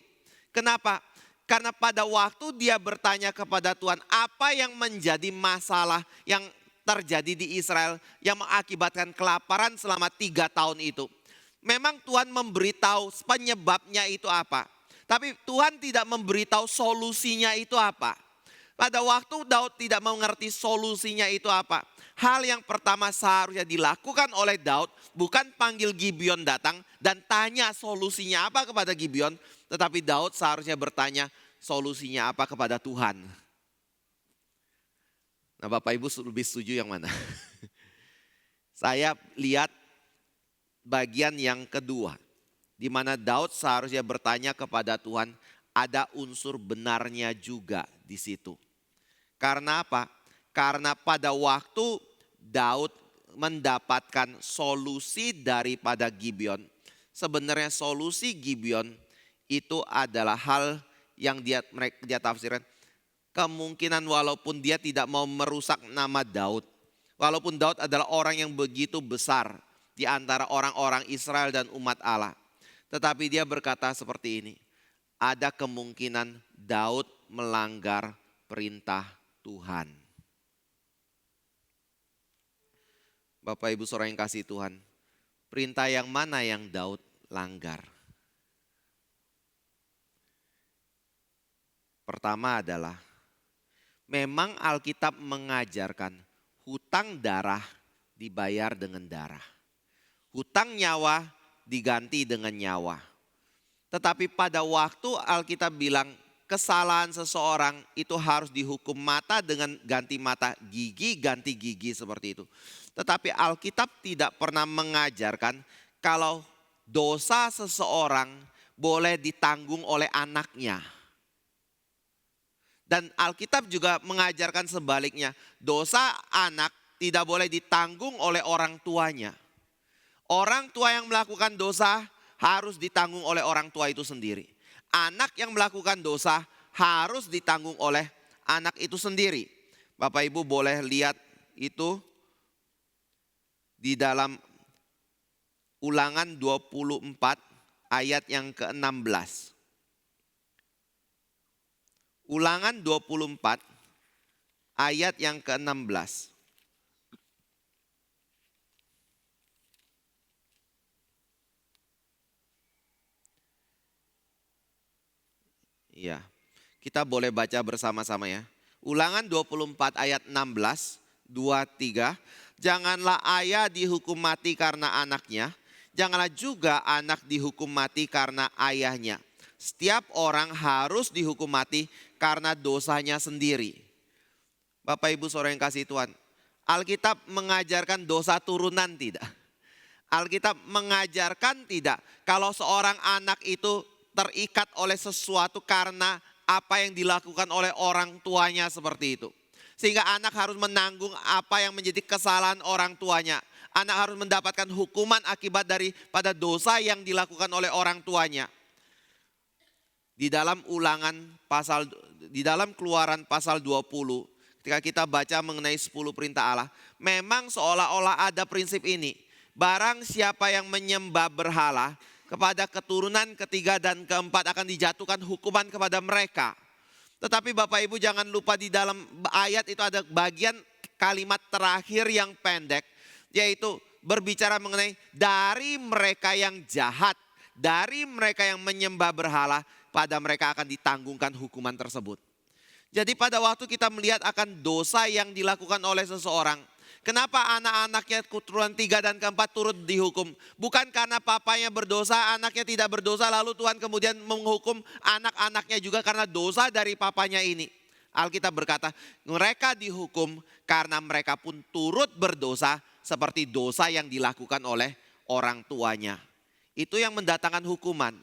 Kenapa? Karena pada waktu dia bertanya kepada Tuhan, apa yang menjadi masalah yang terjadi di Israel yang mengakibatkan kelaparan selama 3 tahun itu. Memang Tuhan memberitahu penyebabnya itu apa. Tapi Tuhan tidak memberitahu solusinya itu apa. Pada waktu Daud tidak mengerti solusinya itu apa. Hal yang pertama seharusnya dilakukan oleh Daud bukan panggil Gibeon datang dan tanya solusinya apa kepada Gibeon. Tetapi Daud seharusnya bertanya solusinya apa kepada Tuhan. Nah, Bapak Ibu lebih setuju yang mana? Saya lihat bagian yang kedua. Di mana Daud seharusnya bertanya kepada Tuhan, ada unsur benarnya juga di situ. Karena apa? Karena pada waktu Daud mendapatkan solusi daripada Gibeon, sebenarnya solusi Gibeon itu adalah hal yang dia tafsirkan. Kemungkinan walaupun dia tidak mau merusak nama Daud, walaupun Daud adalah orang yang begitu besar di antara orang-orang Israel dan umat Allah. Tetapi dia berkata seperti ini, ada kemungkinan Daud melanggar perintah Tuhan. Bapak Ibu Saudara yang kasih Tuhan, perintah yang mana yang Daud langgar? Pertama adalah, memang Alkitab mengajarkan hutang darah dibayar dengan darah. Hutang nyawa diganti dengan nyawa. Tetapi pada waktu Alkitab bilang kesalahan seseorang itu harus dihukum mata dengan ganti mata, gigi ganti gigi seperti itu. Tetapi Alkitab tidak pernah mengajarkan kalau dosa seseorang boleh ditanggung oleh anaknya. Dan Alkitab juga mengajarkan sebaliknya, dosa anak tidak boleh ditanggung oleh orang tuanya. Orang tua yang melakukan dosa harus ditanggung oleh orang tua itu sendiri. Anak yang melakukan dosa harus ditanggung oleh anak itu sendiri. Bapak Ibu boleh lihat itu di dalam Ulangan 24 ayat yang ke-16. Ulangan 24 ayat yang ke-16. Iya, kita boleh baca bersama-sama ya. Ulangan 24 ayat 16 2, 3. Janganlah ayah dihukum mati karena anaknya, janganlah juga anak dihukum mati karena ayahnya. Setiap orang harus dihukum mati karena dosanya sendiri. Bapak Ibu Saudara yang kasih Tuhan, Alkitab mengajarkan dosa turunan tidak? Alkitab mengajarkan tidak kalau seorang anak itu terikat oleh sesuatu karena apa yang dilakukan oleh orang tuanya seperti itu. Sehingga anak harus menanggung apa yang menjadi kesalahan orang tuanya. Anak harus mendapatkan hukuman akibat daripada dosa yang dilakukan oleh orang tuanya. Di dalam Keluaran pasal 20, ketika kita baca mengenai 10 perintah Allah, memang seolah-olah ada prinsip ini. Barang siapa yang menyembah berhala, kepada keturunan ketiga dan keempat akan dijatuhkan hukuman kepada mereka. Tetapi Bapak Ibu jangan lupa di dalam ayat itu ada bagian kalimat terakhir yang pendek. Yaitu berbicara mengenai dari mereka yang jahat, dari mereka yang menyembah berhala, pada mereka akan ditanggungkan hukuman tersebut. Jadi pada waktu kita melihat akan dosa yang dilakukan oleh seseorang, kenapa anak-anaknya keturunan 3 dan keempat turut dihukum? Bukan karena papanya berdosa, anaknya tidak berdosa, lalu Tuhan kemudian menghukum anak-anaknya juga karena dosa dari papanya ini. Alkitab berkata, mereka dihukum karena mereka pun turut berdosa seperti dosa yang dilakukan oleh orang tuanya. Itu yang mendatangkan hukuman.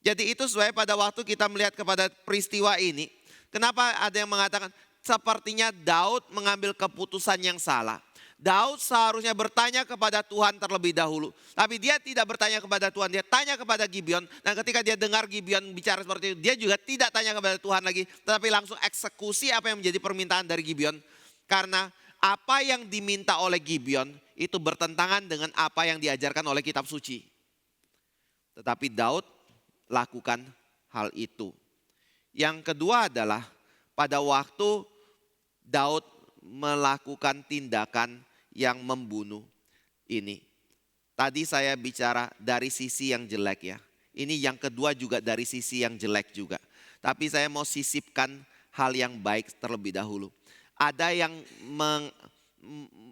Jadi itu sebabnya pada waktu kita melihat kepada peristiwa ini, kenapa ada yang mengatakan, sepertinya Daud mengambil keputusan yang salah. Daud seharusnya bertanya kepada Tuhan terlebih dahulu. Tapi dia tidak bertanya kepada Tuhan, dia tanya kepada Gibeon. Dan ketika dia dengar Gibeon bicara seperti itu, dia juga tidak tanya kepada Tuhan lagi. Tetapi langsung eksekusi apa yang menjadi permintaan dari Gibeon. Karena apa yang diminta oleh Gibeon itu bertentangan dengan apa yang diajarkan oleh kitab suci. Tetapi Daud lakukan hal itu. Yang kedua adalah pada waktu Daud melakukan tindakan yang membunuh ini. Tadi saya bicara dari sisi yang jelek ya. Ini yang kedua juga dari sisi yang jelek juga. Tapi saya mau sisipkan hal yang baik terlebih dahulu. Ada yang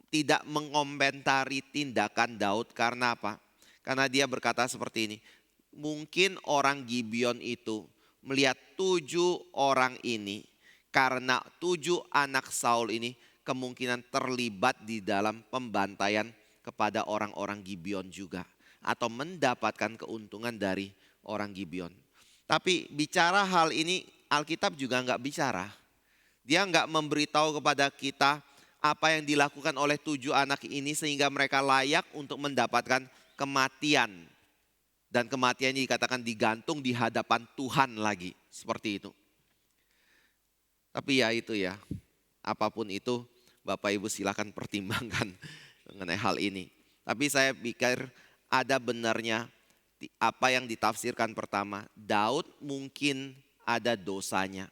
tidak mengomentari tindakan Daud karena apa? Karena dia berkata seperti ini. Mungkin orang Gibeon itu melihat 7 orang ini, karena 7 anak Saul ini kemungkinan terlibat di dalam pembantaian kepada orang-orang Gibeon juga. Atau mendapatkan keuntungan dari orang Gibeon. Tapi bicara hal ini Alkitab juga enggak bicara. Dia enggak memberitahu kepada kita apa yang dilakukan oleh 7 anak ini sehingga mereka layak untuk mendapatkan kematian. Dan kematian ini dikatakan digantung di hadapan Tuhan lagi. Seperti itu. Tapi ya itu ya. Apapun itu Bapak Ibu silakan pertimbangkan mengenai hal ini. Tapi saya pikir ada benarnya apa yang ditafsirkan pertama. Daud mungkin ada dosanya.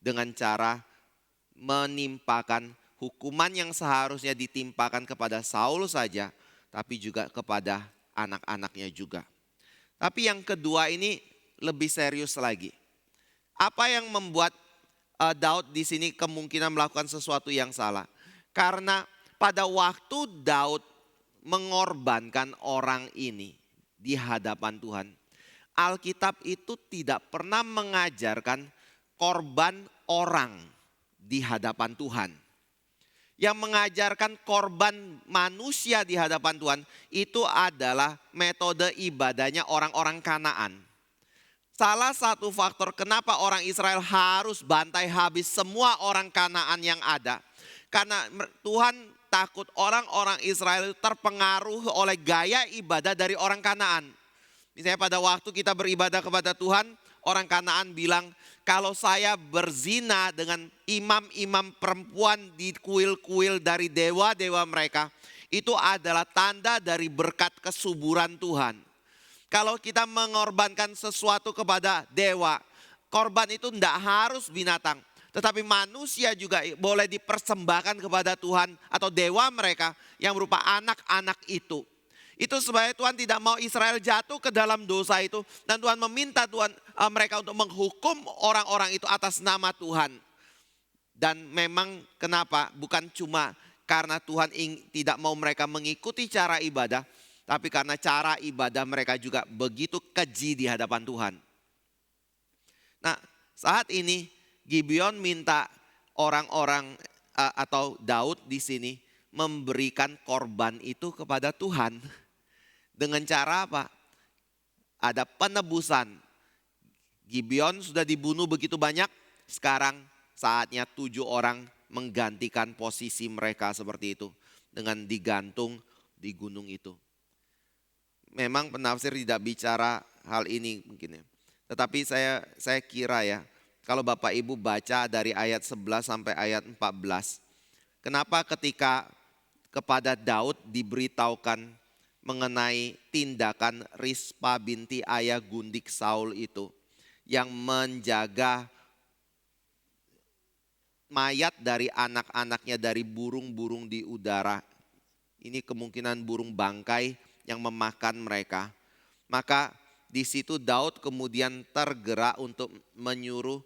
Dengan cara menimpakan hukuman yang seharusnya ditimpakan kepada Saul saja. Tapi juga kepada anak-anaknya juga. Tapi yang kedua ini lebih serius lagi. Apa yang membuat Daud di sini kemungkinan melakukan sesuatu yang salah? Karena pada waktu Daud mengorbankan orang ini di hadapan Tuhan, Alkitab itu tidak pernah mengajarkan korban orang di hadapan Tuhan. Yang mengajarkan korban manusia di hadapan Tuhan itu adalah metode ibadahnya orang-orang Kanaan. Salah satu faktor kenapa orang Israel harus bantai habis semua orang Kanaan yang ada. Karena Tuhan takut orang-orang Israel terpengaruh oleh gaya ibadah dari orang Kanaan. Misalnya pada waktu kita beribadah kepada Tuhan, orang Kanaan bilang, kalau saya berzina dengan imam-imam perempuan di kuil-kuil dari dewa-dewa mereka, itu adalah tanda dari berkat kesuburan Tuhan. Kalau kita mengorbankan sesuatu kepada dewa, korban itu tidak harus binatang. Tetapi manusia juga boleh dipersembahkan kepada Tuhan atau dewa mereka yang berupa anak-anak itu. Itu sebabnya Tuhan tidak mau Israel jatuh ke dalam dosa itu. Dan Tuhan meminta mereka untuk menghukum orang-orang itu atas nama Tuhan. Dan memang kenapa? Bukan cuma karena Tuhan tidak mau mereka mengikuti cara ibadah, tapi karena cara ibadah mereka juga begitu keji di hadapan Tuhan. Nah, saat ini Gibeon minta orang-orang atau Daud di sini memberikan korban itu kepada Tuhan. Dengan cara apa? Ada penebusan. Gibeon sudah dibunuh begitu banyak, sekarang saatnya 7 orang menggantikan posisi mereka seperti itu dengan digantung di gunung itu. Memang penafsir tidak bicara hal ini mungkin ya. Tetapi saya kira ya, kalau Bapak Ibu baca dari ayat 11 sampai ayat 14, kenapa ketika kepada Daud diberitahukan mengenai tindakan Rispa binti Ayah gundik Saul itu, yang menjaga mayat dari anak-anaknya dari burung-burung di udara. Ini kemungkinan burung bangkai yang memakan mereka. Maka di situ Daud kemudian tergerak untuk menyuruh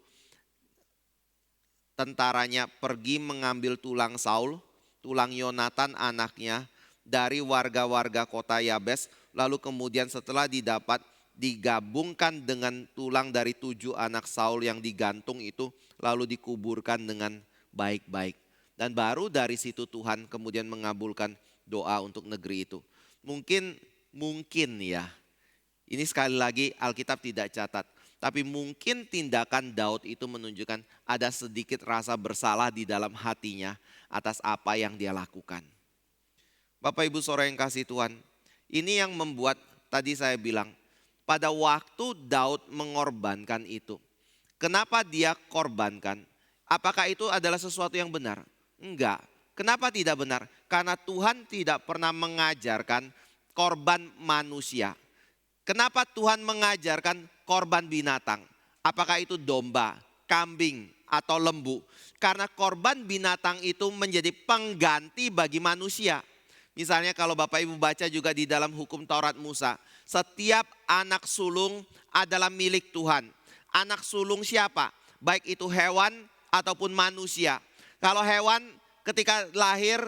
tentaranya pergi mengambil tulang Saul, tulang Yonatan anaknya dari warga-warga kota Yabes. Lalu kemudian setelah didapat, digabungkan dengan tulang dari 7 anak Saul yang digantung itu, lalu dikuburkan dengan baik-baik. Dan baru dari situ Tuhan kemudian mengabulkan doa untuk negeri itu. Mungkin ya, ini sekali lagi Alkitab tidak catat. Tapi mungkin tindakan Daud itu menunjukkan ada sedikit rasa bersalah di dalam hatinya atas apa yang dia lakukan. Bapak Ibu Saudara yang kasih Tuhan, ini yang membuat tadi saya bilang, pada waktu Daud mengorbankan itu, kenapa dia korbankan? Apakah itu adalah sesuatu yang benar? Enggak. Kenapa tidak benar? Karena Tuhan tidak pernah mengajarkan korban manusia. Kenapa Tuhan mengajarkan korban binatang? Apakah itu domba, kambing, atau lembu? Karena korban binatang itu menjadi pengganti bagi manusia. Misalnya kalau Bapak Ibu baca juga di dalam hukum Taurat Musa, setiap anak sulung adalah milik Tuhan. Anak sulung siapa? Baik itu hewan ataupun manusia. Kalau hewan ketika lahir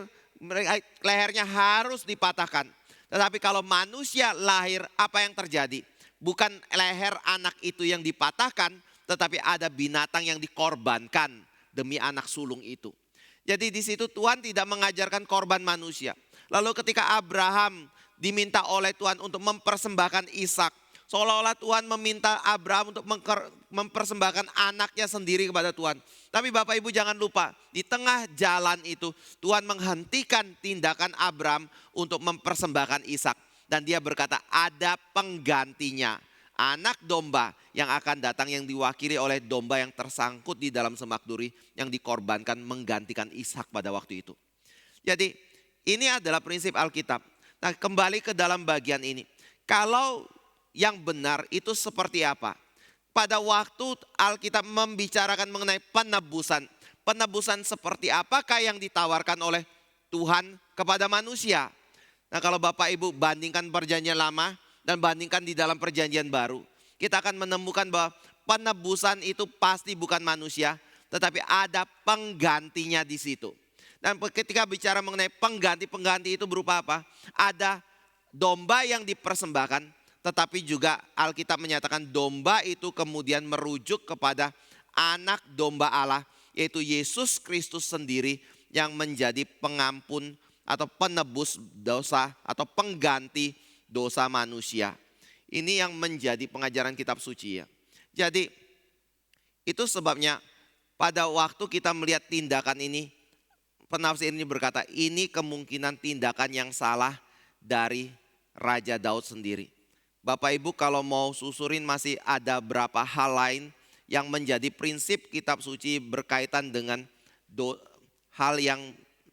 lehernya harus dipatahkan. Tetapi kalau manusia lahir, apa yang terjadi? Bukan leher anak itu yang dipatahkan, tetapi ada binatang yang dikorbankan demi anak sulung itu. Jadi di situ Tuhan tidak mengajarkan korban manusia. Lalu ketika Abraham diminta oleh Tuhan untuk mempersembahkan Ishak, seolah-olah Tuhan meminta Abraham untuk mempersembahkan anaknya sendiri kepada Tuhan. Tapi Bapak Ibu jangan lupa, di tengah jalan itu Tuhan menghentikan tindakan Abraham untuk mempersembahkan Ishak. Dan dia berkata ada penggantinya, anak domba yang akan datang yang diwakili oleh domba yang tersangkut di dalam semak duri yang dikorbankan menggantikan Ishak pada waktu itu. Jadi ini adalah prinsip Alkitab. Nah, kembali ke dalam bagian ini. Kalau yang benar itu seperti apa? Pada waktu Alkitab membicarakan mengenai penebusan. Penebusan seperti apakah yang ditawarkan oleh Tuhan kepada manusia? Nah, kalau Bapak Ibu bandingkan perjanjian lama dan bandingkan di dalam perjanjian baru, kita akan menemukan bahwa penebusan itu pasti bukan manusia, tetapi ada penggantinya di situ. Dan ketika bicara mengenai pengganti itu berupa apa? Ada domba yang dipersembahkan, tetapi juga Alkitab menyatakan domba itu kemudian merujuk kepada anak domba Allah, yaitu Yesus Kristus sendiri yang menjadi pengampun atau penebus dosa atau pengganti dosa manusia. Ini yang menjadi pengajaran kitab suci ya. Jadi itu sebabnya pada waktu kita melihat tindakan ini, penafsir ini berkata ini kemungkinan tindakan yang salah dari Raja Daud sendiri. Bapak Ibu kalau mau susurin masih ada berapa hal lain yang menjadi prinsip kitab suci berkaitan dengan hal yang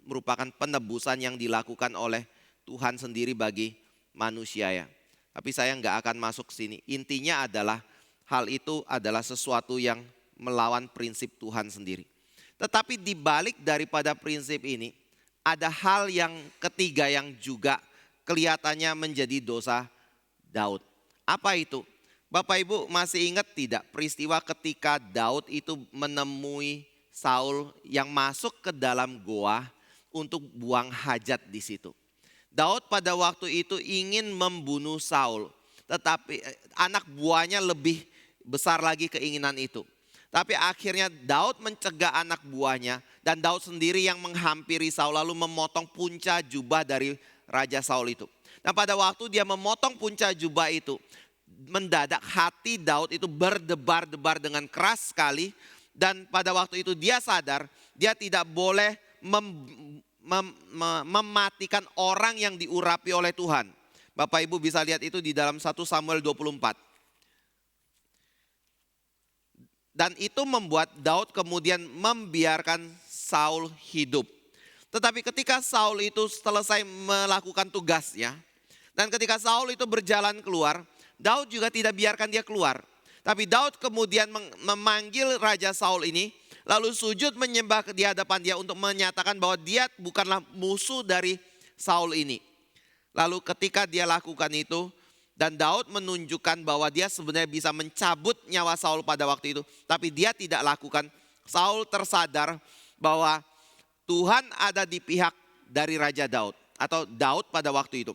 merupakan penebusan yang dilakukan oleh Tuhan sendiri bagi manusia ya. Tapi saya nggak akan masuk sini. Intinya adalah hal itu adalah sesuatu yang melawan prinsip Tuhan sendiri. Tetapi di balik daripada prinsip ini ada hal yang ketiga yang juga kelihatannya menjadi dosa Daud. Apa itu? Bapak Ibu masih ingat tidak peristiwa ketika Daud itu menemui Saul yang masuk ke dalam goa untuk buang hajat di situ. Daud pada waktu itu ingin membunuh Saul, tetapi anak buahnya lebih besar lagi keinginan itu. Tapi akhirnya Daud mencegah anak buahnya dan Daud sendiri yang menghampiri Saul lalu memotong punca jubah dari Raja Saul itu. Nah pada waktu dia memotong punca jubah itu, mendadak hati Daud itu berdebar-debar dengan keras sekali. Dan pada waktu itu dia sadar dia tidak boleh mematikan orang yang diurapi oleh Tuhan. Bapak Ibu bisa lihat itu di dalam 1 Samuel 24. Dan itu membuat Daud kemudian membiarkan Saul hidup. Tetapi ketika Saul itu selesai melakukan tugasnya, dan ketika Saul itu berjalan keluar, Daud juga tidak biarkan dia keluar. Tapi Daud kemudian memanggil Raja Saul ini, lalu sujud menyembah di hadapan dia untuk menyatakan bahwa dia bukanlah musuh dari Saul ini. Lalu ketika dia lakukan itu, dan Daud menunjukkan bahwa dia sebenarnya bisa mencabut nyawa Saul pada waktu itu. Tapi dia tidak lakukan. Saul tersadar bahwa Tuhan ada di pihak dari Raja Daud. Atau Daud pada waktu itu.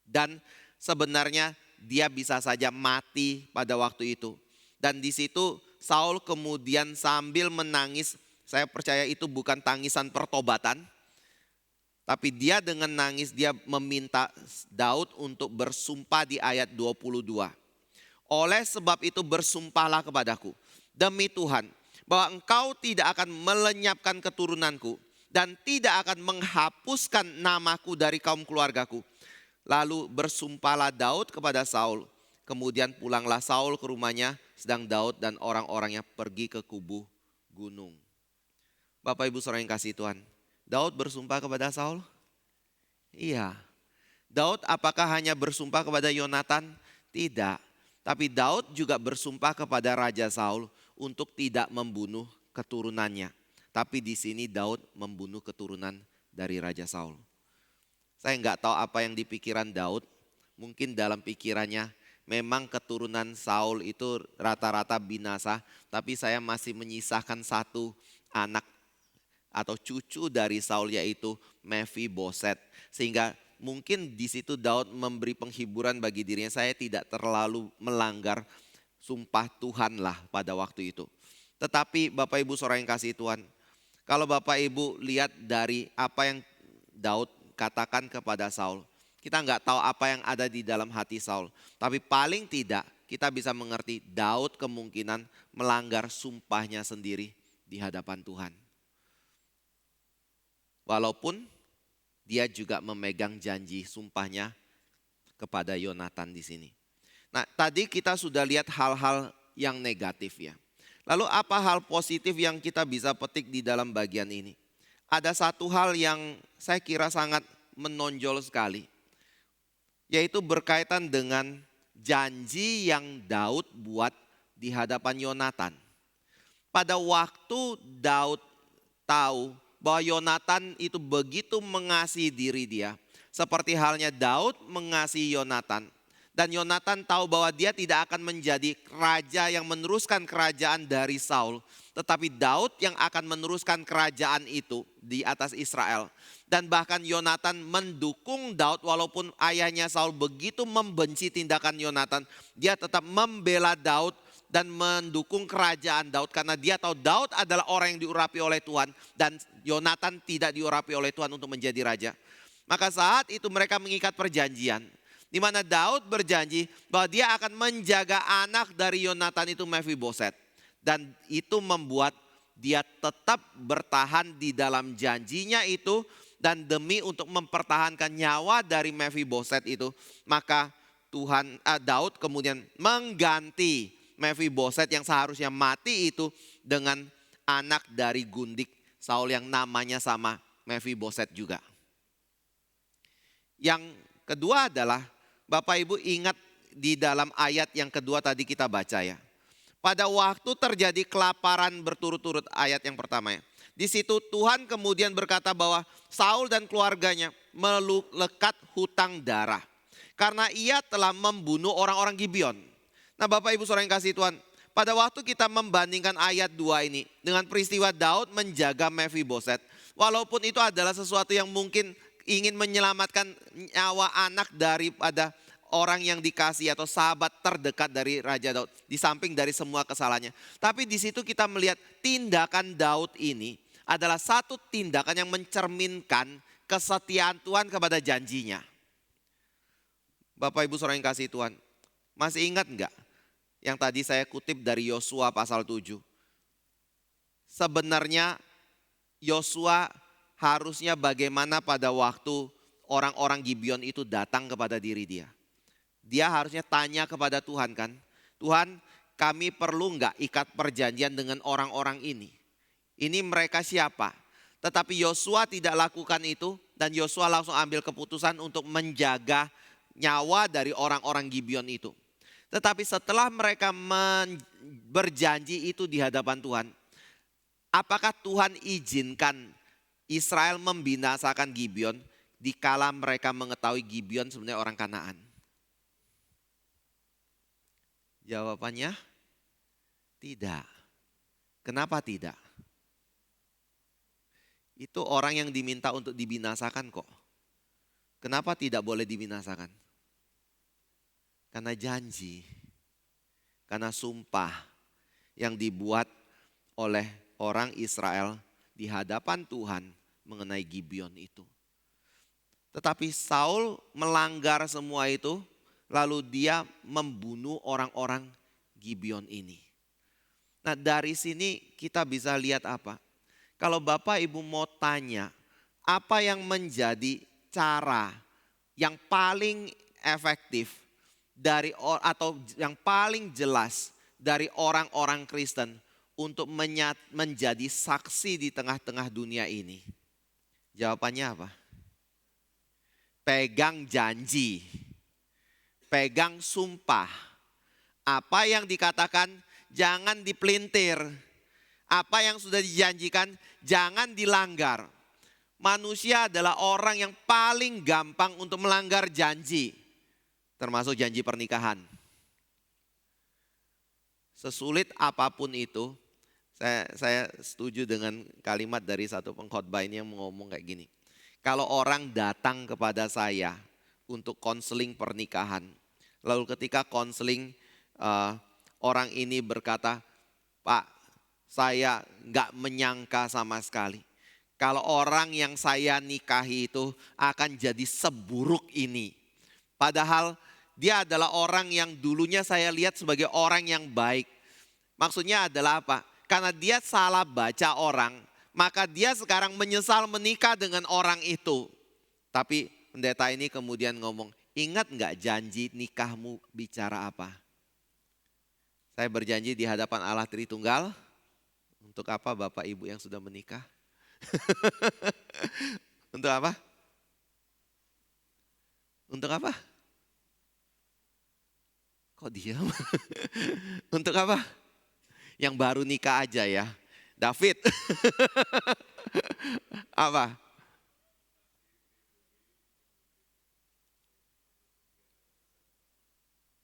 Dan sebenarnya dia bisa saja mati pada waktu itu. Dan di situ Saul kemudian sambil menangis. Saya percaya itu bukan tangisan pertobatan. Tapi dia dengan nangis dia meminta Daud untuk bersumpah di ayat 22. Oleh sebab itu bersumpahlah kepadaku demi Tuhan bahwa engkau tidak akan melenyapkan keturunanku dan tidak akan menghapuskan namaku dari kaum keluargaku. Lalu bersumpahlah Daud kepada Saul. Kemudian pulanglah Saul ke rumahnya sedang Daud dan orang-orangnya pergi ke kubu gunung. Bapak Ibu saudara yang kasih Tuhan. Daud bersumpah kepada Saul? Iya. Daud apakah hanya bersumpah kepada Yonatan? Tidak. Tapi Daud juga bersumpah kepada Raja Saul untuk tidak membunuh keturunannya. Tapi di sini Daud membunuh keturunan dari Raja Saul. Saya nggak tahu apa yang dipikiran Daud. Mungkin dalam pikirannya memang keturunan Saul itu rata-rata binasa. Tapi saya masih menyisakan satu anak atau cucu dari Saul yaitu Mephiboset. Sehingga mungkin di situ Daud memberi penghiburan bagi dirinya, saya tidak terlalu melanggar sumpah Tuhan lah pada waktu itu. Tetapi Bapak Ibu saudara yang kasih Tuhan, kalau Bapak Ibu lihat dari apa yang Daud katakan kepada Saul, kita nggak tahu apa yang ada di dalam hati Saul. Tapi paling tidak kita bisa mengerti Daud kemungkinan melanggar sumpahnya sendiri di hadapan Tuhan. Walaupun dia juga memegang janji sumpahnya kepada Yonatan di sini. Nah, tadi kita sudah lihat hal-hal yang negatif ya. Lalu apa hal positif yang kita bisa petik di dalam bagian ini? Ada satu hal yang saya kira sangat menonjol sekali. Yaitu berkaitan dengan janji yang Daud buat di hadapan Yonatan. Pada waktu Daud tahu bahwa Yonatan itu begitu mengasihi diri dia. Seperti halnya Daud mengasihi Yonatan. Dan Yonatan tahu bahwa dia tidak akan menjadi raja yang meneruskan kerajaan dari Saul. Tetapi Daud yang akan meneruskan kerajaan itu di atas Israel. Dan bahkan Yonatan mendukung Daud walaupun ayahnya Saul begitu membenci tindakan Yonatan. Dia tetap membela Daud dan mendukung kerajaan Daud karena dia tahu Daud adalah orang yang diurapi oleh Tuhan dan Yonatan tidak diurapi oleh Tuhan untuk menjadi raja. Maka saat itu mereka mengikat perjanjian di mana Daud berjanji bahwa dia akan menjaga anak dari Yonatan itu Mephiboset dan itu membuat dia tetap bertahan di dalam janjinya itu dan demi untuk mempertahankan nyawa dari Mephiboset itu maka Daud kemudian mengganti Mephiboset yang seharusnya mati itu dengan anak dari gundik Saul yang namanya sama Mephiboset juga. Yang kedua adalah Bapak Ibu ingat di dalam ayat yang kedua tadi kita baca ya. Pada waktu terjadi kelaparan berturut-turut ayat yang pertama ya. Di situ Tuhan kemudian berkata bahwa Saul dan keluarganya melekat hutang darah. Karena ia telah membunuh orang-orang Gibeon. Nah Bapak Ibu saudara yang kasih Tuhan, pada waktu kita membandingkan ayat 2 ini dengan peristiwa Daud menjaga Mephiboset, Walaupun itu adalah sesuatu yang mungkin ingin menyelamatkan nyawa anak daripada orang yang dikasih atau sahabat terdekat dari Raja Daud. Di samping dari semua kesalahannya. Tapi di situ kita melihat tindakan Daud ini adalah satu tindakan yang mencerminkan kesetiaan Tuhan kepada janjinya. Bapak Ibu saudara yang kasih Tuhan, masih ingat enggak yang tadi saya kutip dari Yosua pasal 7? Sebenarnya Yosua harusnya bagaimana pada waktu orang-orang Gibeon itu datang kepada diri dia. Dia harusnya tanya kepada Tuhan kan, Tuhan, kami perlu enggak ikat perjanjian dengan orang-orang ini? Ini mereka siapa? Tetapi Yosua tidak lakukan itu dan Yosua langsung ambil keputusan untuk menjaga nyawa dari orang-orang Gibeon itu. Tetapi setelah mereka berjanji itu di hadapan Tuhan, apakah Tuhan izinkan Israel membinasakan Gibeon dikala mereka mengetahui Gibeon sebenarnya orang Kanaan? Jawabannya tidak. Kenapa tidak? Itu orang yang diminta untuk dibinasakan kok. Kenapa tidak boleh dibinasakan? Karena janji, karena sumpah yang dibuat oleh orang Israel di hadapan Tuhan mengenai Gibeon itu. Tetapi Saul melanggar semua itu, lalu dia membunuh orang-orang Gibeon ini. Nah dari sini kita bisa lihat apa? Kalau Bapak Ibu mau tanya, apa yang menjadi cara yang paling efektif dari atau yang paling jelas dari orang-orang Kristen untuk menjadi saksi di tengah-tengah dunia ini? Jawabannya apa? Pegang janji, pegang sumpah. Apa yang dikatakan jangan dipelintir. Apa yang sudah dijanjikan jangan dilanggar. Manusia adalah orang yang paling gampang untuk melanggar janji. Termasuk janji pernikahan. Sesulit apapun itu, saya setuju dengan kalimat dari satu pengkhotbah ini yang ngomong kayak gini. Kalau orang datang kepada saya untuk konseling pernikahan, lalu ketika konseling orang ini berkata, Pak, saya nggak menyangka sama sekali. Kalau orang yang saya nikahi itu akan jadi seburuk ini. Padahal dia adalah orang yang dulunya saya lihat sebagai orang yang baik. Maksudnya adalah apa? Karena dia salah baca orang, maka dia sekarang menyesal menikah dengan orang itu. Tapi pendeta ini kemudian ngomong, ingat nggak janji nikahmu bicara apa? Saya berjanji di hadapan Allah Tritunggal, untuk apa Bapak Ibu yang sudah menikah? Untuk apa? Untuk apa? Kok diam? Untuk apa? Yang baru nikah aja ya. David. Apa?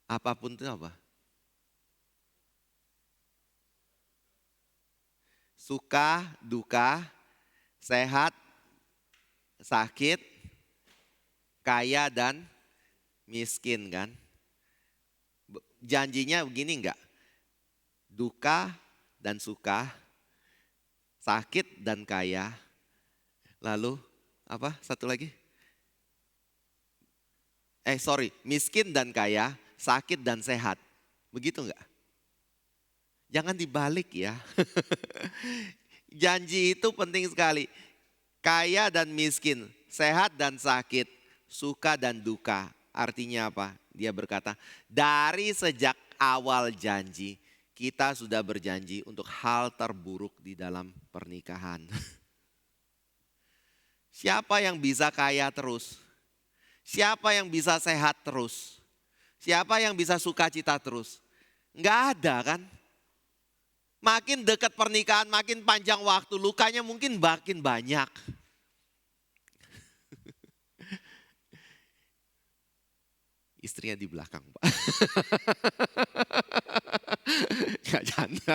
Apapun itu apa? Suka, duka, sehat, sakit, kaya dan miskin kan. Janjinya begini enggak? Duka dan suka, sakit dan kaya. Lalu apa? Satu lagi? Miskin dan kaya, sakit dan sehat. Begitu enggak? Jangan dibalik ya. Janji itu penting sekali. Kaya dan miskin, sehat dan sakit, suka dan duka. Artinya apa? Dia berkata, dari sejak awal janji, kita sudah berjanji untuk hal terburuk di dalam pernikahan. Siapa yang bisa kaya terus? Siapa yang bisa sehat terus? Siapa yang bisa sukacita terus? Enggak ada kan? Makin dekat pernikahan, makin panjang waktu, lukanya mungkin makin banyak. Istrinya di belakang, Pak. Gak janda.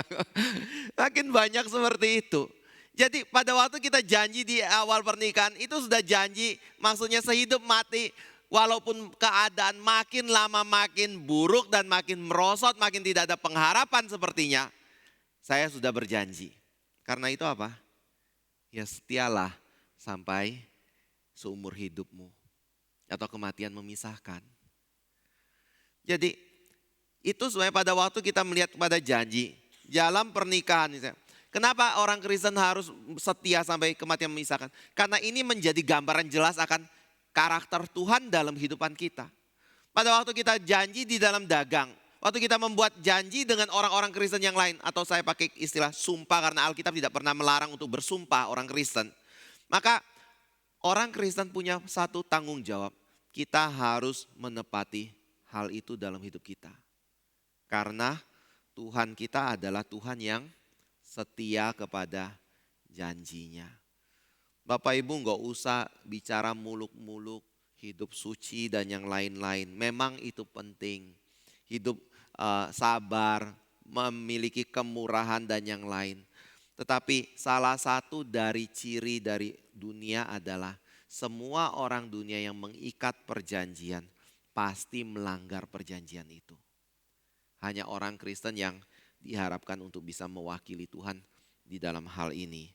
Makin banyak seperti itu. Jadi pada waktu kita janji di awal pernikahan itu sudah janji, maksudnya sehidup mati. Walaupun keadaan makin lama makin buruk dan makin merosot, makin tidak ada pengharapan sepertinya. Saya sudah berjanji. Karena itu apa? Ya setialah sampai seumur hidupmu. Atau kematian memisahkan. Jadi itu sebenarnya pada waktu kita melihat kepada janji. Dalam pernikahan. Kenapa orang Kristen harus setia sampai kematian memisahkan? Karena ini menjadi gambaran jelas akan karakter Tuhan dalam kehidupan kita. Pada waktu kita janji di dalam dagang, waktu kita membuat janji dengan orang-orang Kristen yang lain, atau saya pakai istilah sumpah karena Alkitab tidak pernah melarang untuk bersumpah orang Kristen. Maka orang Kristen punya satu tanggung jawab, kita harus menepati hal itu dalam hidup kita. Karena Tuhan kita adalah Tuhan yang setia kepada janjinya. Bapak Ibu nggak usah bicara muluk-muluk, hidup suci dan yang lain-lain. Memang itu penting. Hidup sabar, memiliki kemurahan dan yang lain. Tetapi salah satu dari ciri dari dunia adalah semua orang dunia yang mengikat perjanjian pasti melanggar perjanjian itu. Hanya orang Kristen yang diharapkan untuk bisa mewakili Tuhan di dalam hal ini.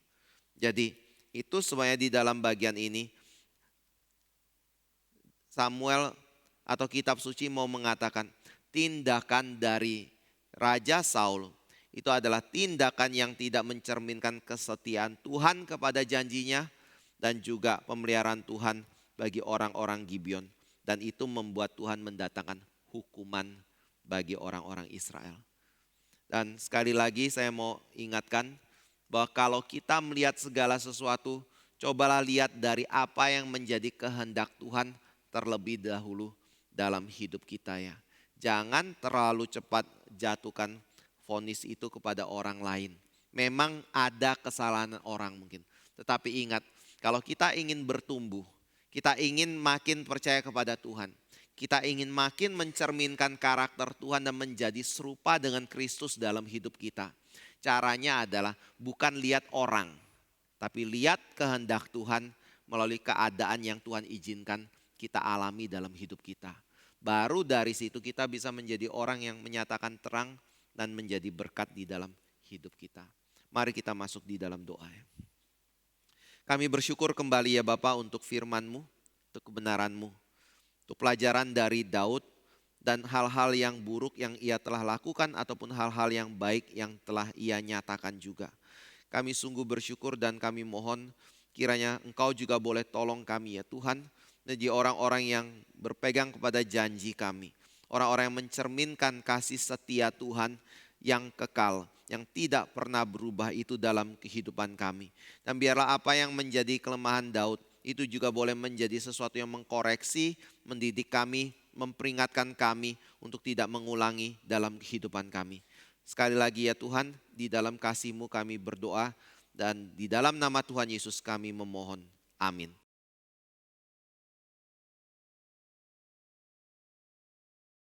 Jadi itu semuanya di dalam bagian ini. Samuel atau kitab suci mau mengatakan tindakan dari Raja Saul itu adalah tindakan yang tidak mencerminkan kesetiaan Tuhan kepada janjinya dan juga pemeliharaan Tuhan bagi orang-orang Gibeon. Dan itu membuat Tuhan mendatangkan hukuman bagi orang-orang Israel. Dan sekali lagi saya mau ingatkan bahwa kalau kita melihat segala sesuatu, cobalah lihat dari apa yang menjadi kehendak Tuhan terlebih dahulu dalam hidup kita ya. Jangan terlalu cepat jatuhkan vonis itu kepada orang lain. Memang ada kesalahan orang mungkin. Tetapi ingat, kalau kita ingin bertumbuh, kita ingin makin percaya kepada Tuhan. Kita ingin makin mencerminkan karakter Tuhan dan menjadi serupa dengan Kristus dalam hidup kita. Caranya adalah bukan lihat orang, tapi lihat kehendak Tuhan melalui keadaan yang Tuhan izinkan kita alami dalam hidup kita. Baru dari situ kita bisa menjadi orang yang menyatakan terang dan menjadi berkat di dalam hidup kita. Mari kita masuk di dalam doa. Kami bersyukur kembali ya Bapa untuk firman-Mu, untuk kebenaran-Mu, untuk pelajaran dari Daud, dan hal-hal yang buruk yang ia telah lakukan ataupun hal-hal yang baik yang telah ia nyatakan juga. Kami sungguh bersyukur dan kami mohon kiranya Engkau juga boleh tolong kami ya Tuhan. Jadi orang-orang yang berpegang kepada janji kami. Orang-orang yang mencerminkan kasih setia Tuhan yang kekal, yang tidak pernah berubah itu dalam kehidupan kami. Dan biarlah apa yang menjadi kelemahan Daud itu juga boleh menjadi sesuatu yang mengkoreksi, mendidik kami, memperingatkan kami untuk tidak mengulangi dalam kehidupan kami. Sekali lagi ya Tuhan, di dalam kasih-Mu kami berdoa dan di dalam nama Tuhan Yesus kami memohon. Amin.